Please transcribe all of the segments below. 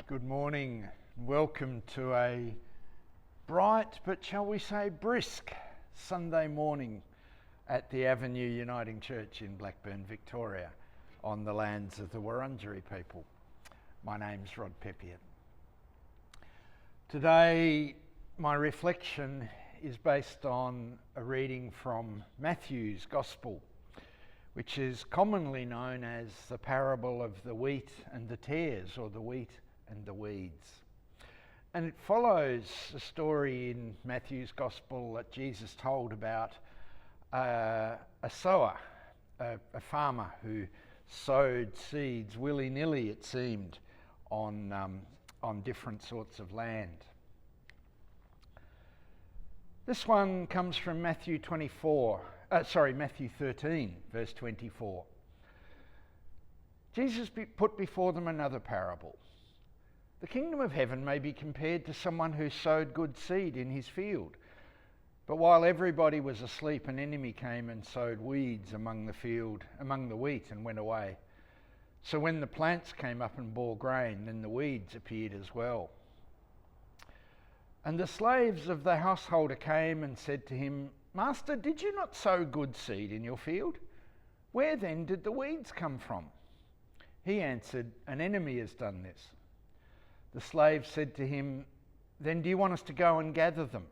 Good morning. Welcome to a bright, but shall we say brisk, Sunday morning at the Avenue Uniting Church in Blackburn, Victoria, on the lands of the Wurundjeri people. My name's Rod Peppiatt. Today, my reflection is based on a reading from Matthew's Gospel, which is commonly known as the parable of the wheat and the tares, or the wheat and the weeds. And it follows a story in Matthew's Gospel that Jesus told about a sower, a farmer who sowed seeds willy-nilly, it seemed, on different sorts of land. This one comes from Matthew 13, verse 24. Jesus put before them another parable. The kingdom of heaven may be compared to someone who sowed good seed in his field. But while everybody was asleep, an enemy came and sowed weeds among the wheat, and went away. So when the plants came up and bore grain, then the weeds appeared as well. And the slaves of the householder came and said to him, "Master, did you not sow good seed in your field? Where then did the weeds come from?" He answered, "An enemy has done this." The slave said to him, "Then do you want us to go and gather them?"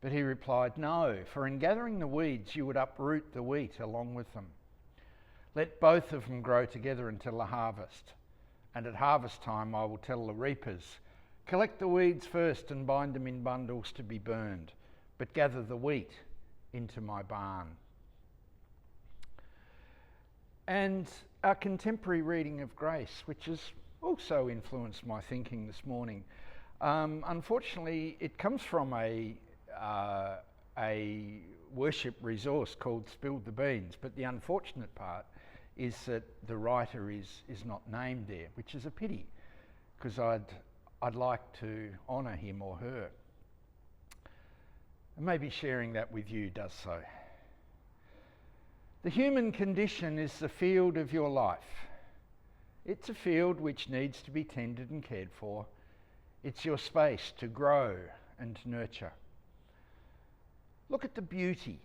But he replied, "No, for in gathering the weeds you would uproot the wheat along with them. Let both of them grow together until the harvest. And at harvest time I will tell the reapers, 'Collect the weeds first and bind them in bundles to be burned, but gather the wheat into my barn.'" And our contemporary reading of Grace, which has also influenced my thinking this morning, unfortunately it comes from a worship resource called Spilled the Beans, but the unfortunate part is that the writer is not named there, which is a pity, because I'd like to honour him or her. And maybe sharing that with you does so. The human condition is the field of your life. It's a field which needs to be tended and cared for. It's your space to grow and nurture. Look at the beauty.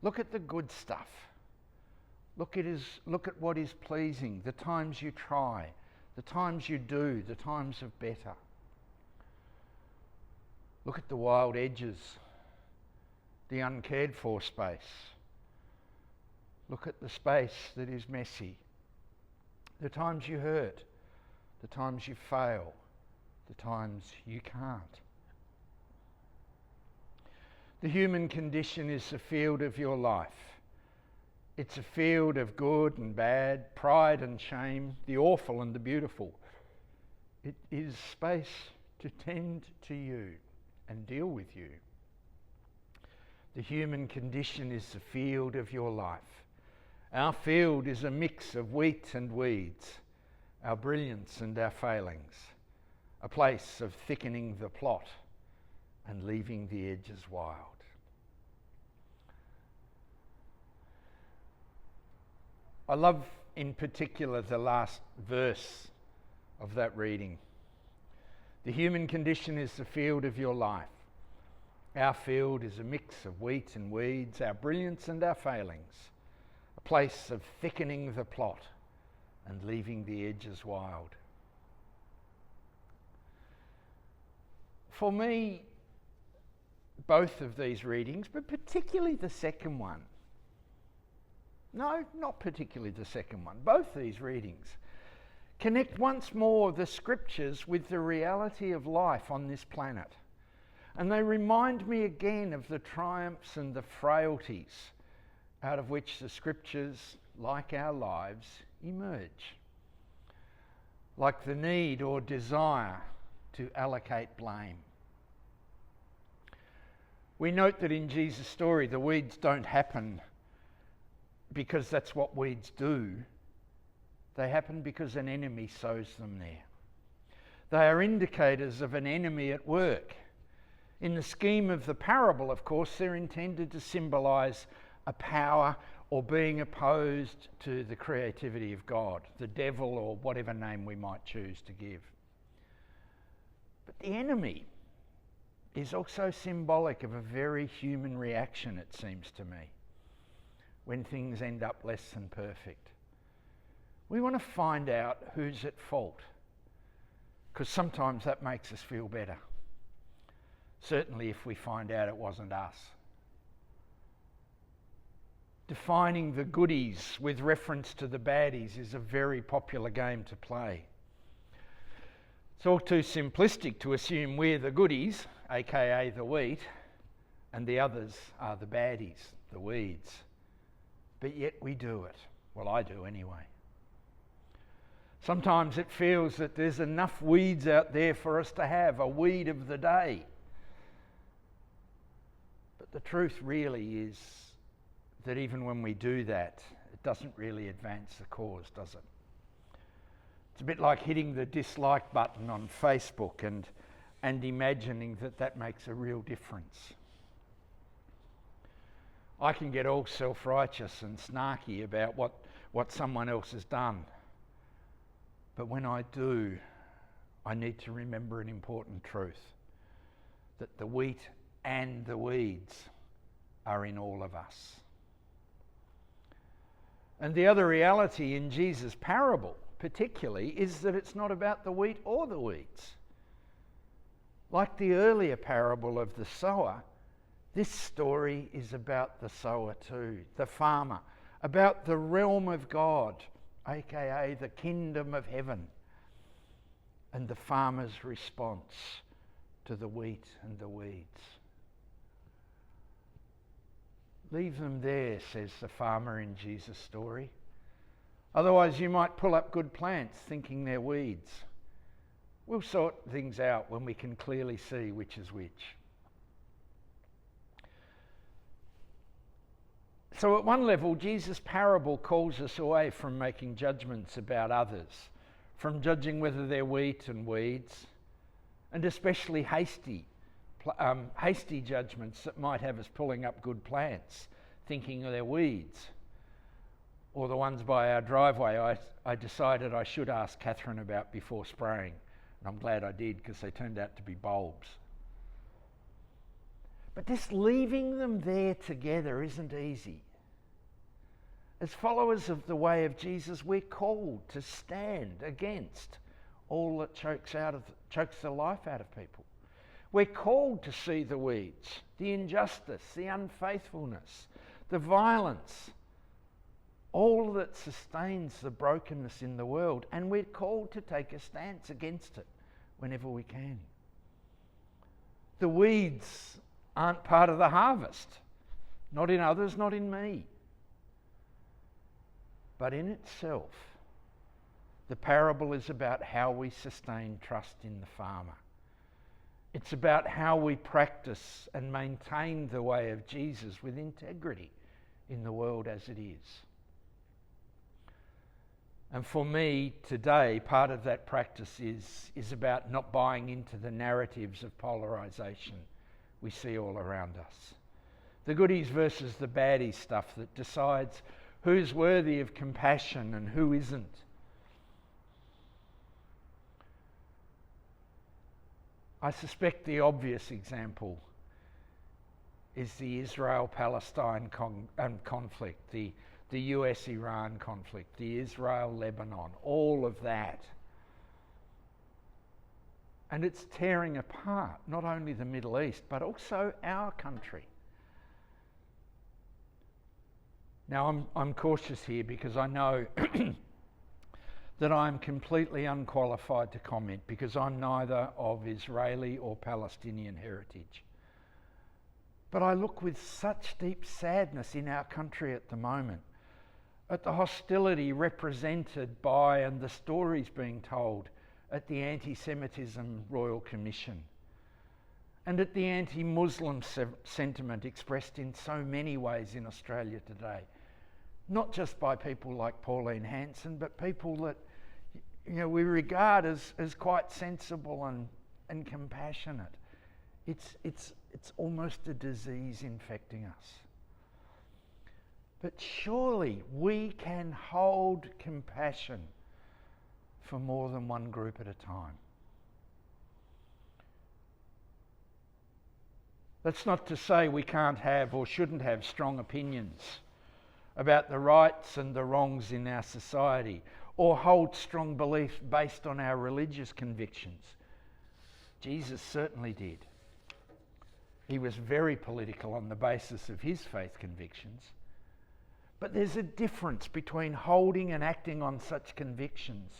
Look at the good stuff. Look at what is pleasing, the times you try, the times you do, the times of better. Look at the wild edges, the uncared for space. Look at the space that is messy, the times you hurt, the times you fail, the times you can't. The human condition is the field of your life. It's a field of good and bad, pride and shame, the awful and the beautiful. It is space to tend to you and deal with you. The human condition is the field of your life. Our field is a mix of wheat and weeds, our brilliance and our failings, a place of thickening the plot and leaving the edges wild. I love in particular the last verse of that reading. The human condition is the field of your life. Our field is a mix of wheat and weeds, our brilliance and our failings, a place of thickening the plot and leaving the edges wild. For me, both of these readings, but particularly the second one, no, not particularly the second one, both these readings connect once more the scriptures with the reality of life on this planet. And they remind me again of the triumphs and the frailties out of which the scriptures, like our lives, emerge. Like the need or desire to allocate blame. We note that in Jesus' story, the weeds don't happen because that's what weeds do. They happen because an enemy sows them there. They are indicators of an enemy at work. In the scheme of the parable, of course, they're intended to symbolise a power or being opposed to the creativity of God, the devil, or whatever name we might choose to give. But the enemy is also symbolic of a very human reaction, it seems to me, when things end up less than perfect. We want to find out who's at fault, because sometimes that makes us feel better. Certainly if we find out it wasn't us. Defining the goodies with reference to the baddies is a very popular game to play. It's all too simplistic to assume we're the goodies, aka the wheat, and the others are the baddies, the weeds. But yet we do it. Well, I do anyway. Sometimes it feels that there's enough weeds out there for us to have a weed of the day. But the truth really is that even when we do that, it doesn't really advance the cause, does it? It's a bit like hitting the dislike button on Facebook and imagining that makes a real difference. I can get all self-righteous and snarky about what someone else has done. But when I do, I need to remember an important truth, that the wheat and the weeds are in all of us. And the other reality in Jesus' parable, particularly, is that it's not about the wheat or the weeds. Like the earlier parable of the sower, this story is about the sower too, the farmer, about the realm of God, aka the kingdom of heaven, and the farmer's response to the wheat and the weeds. Leave them there, says the farmer in Jesus' story. Otherwise you might pull up good plants thinking they're weeds. We'll sort things out when we can clearly see which is which. So at one level, Jesus' parable calls us away from making judgments about others, from judging whether they're wheat and weeds, and especially hasty judgments that might have us pulling up good plants, thinking they're weeds. Or the ones by our driveway I decided I should ask Catherine about before spraying. And I'm glad I did, because they turned out to be bulbs. But just leaving them there together isn't easy. As followers of the way of Jesus, we're called to stand against all that chokes the life out of people. We're called to see the weeds, the injustice, the unfaithfulness, the violence, all that sustains the brokenness in the world, and we're called to take a stance against it whenever we can. The weeds aren't part of the harvest, not in others, not in me. But in itself, the parable is about how we sustain trust in the farmer. It's about how we practice and maintain the way of Jesus with integrity in the world as it is. And for me today, part of that practice is about not buying into the narratives of polarisation we see all around us. The goodies versus the baddies stuff that decides who's worthy of compassion and who isn't. I suspect the obvious example is the Israel-Palestine conflict, the US-Iran conflict, the Israel-Lebanon, all of that. And it's tearing apart not only the Middle East, but also our country. Now, I'm cautious here because I know that I'm completely unqualified to comment, because I'm neither of Israeli or Palestinian heritage. But I look with such deep sadness in our country at the moment at the hostility represented by and the stories being told at the Anti-Semitism Royal Commission, and at the anti-Muslim sentiment expressed in so many ways in Australia today. Not just by people like Pauline Hanson, but people that we regard as quite sensible and compassionate. It's almost a disease infecting us. But surely we can hold compassion for more than one group at a time. That's not to say we can't have or shouldn't have strong opinions about the rights and the wrongs in our society, or hold strong beliefs based on our religious convictions. Jesus certainly did. He was very political on the basis of his faith convictions. But there's a difference between holding and acting on such convictions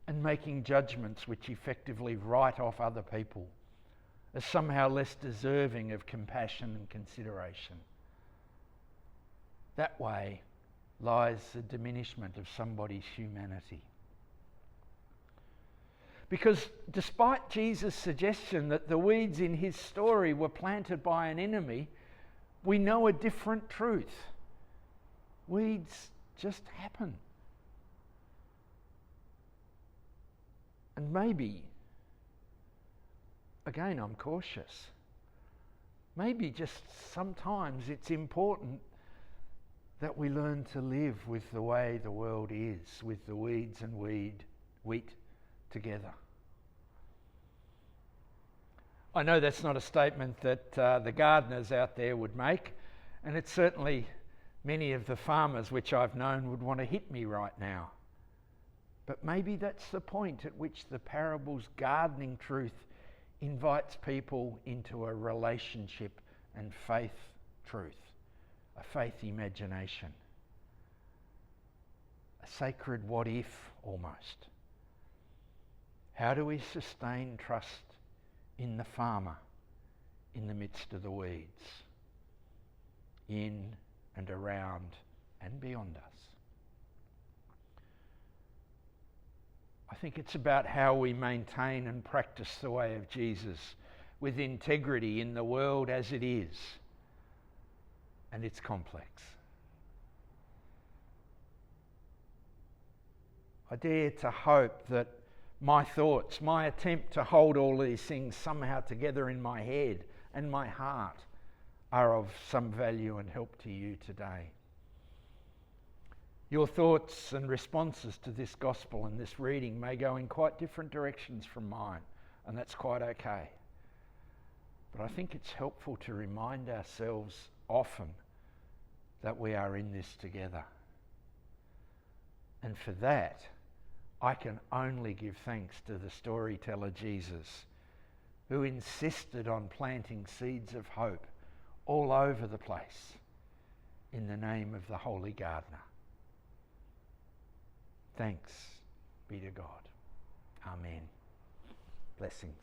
and making judgments which effectively write off other people as somehow less deserving of compassion and consideration. That way lies the diminishment of somebody's humanity. Because despite Jesus' suggestion that the weeds in his story were planted by an enemy, we know a different truth. Weeds just happen. And maybe, again, I'm cautious, maybe just sometimes it's important that we learn to live with the way the world is, with the weeds and wheat together. I know that's not a statement that the gardeners out there would make, and it's certainly many of the farmers which I've known would want to hit me right now. But maybe that's the point at which the parable's gardening truth invites people into a relationship and faith truth, a faith imagination, a sacred what if almost. How do we sustain trust in the farmer in the midst of the weeds, in and around and beyond us? I think it's about how we maintain and practice the way of Jesus with integrity in the world as it is, and it's complex. I dare to hope that my thoughts, my attempt to hold all these things somehow together in my head and my heart are of some value and help to you today. Your thoughts and responses to this gospel and this reading may go in quite different directions from mine, and that's quite okay. But I think it's helpful to remind ourselves often that we are in this together. And for that, I can only give thanks to the storyteller Jesus, who insisted on planting seeds of hope all over the place in the name of the Holy Gardener. Thanks be to God. Amen. Blessings.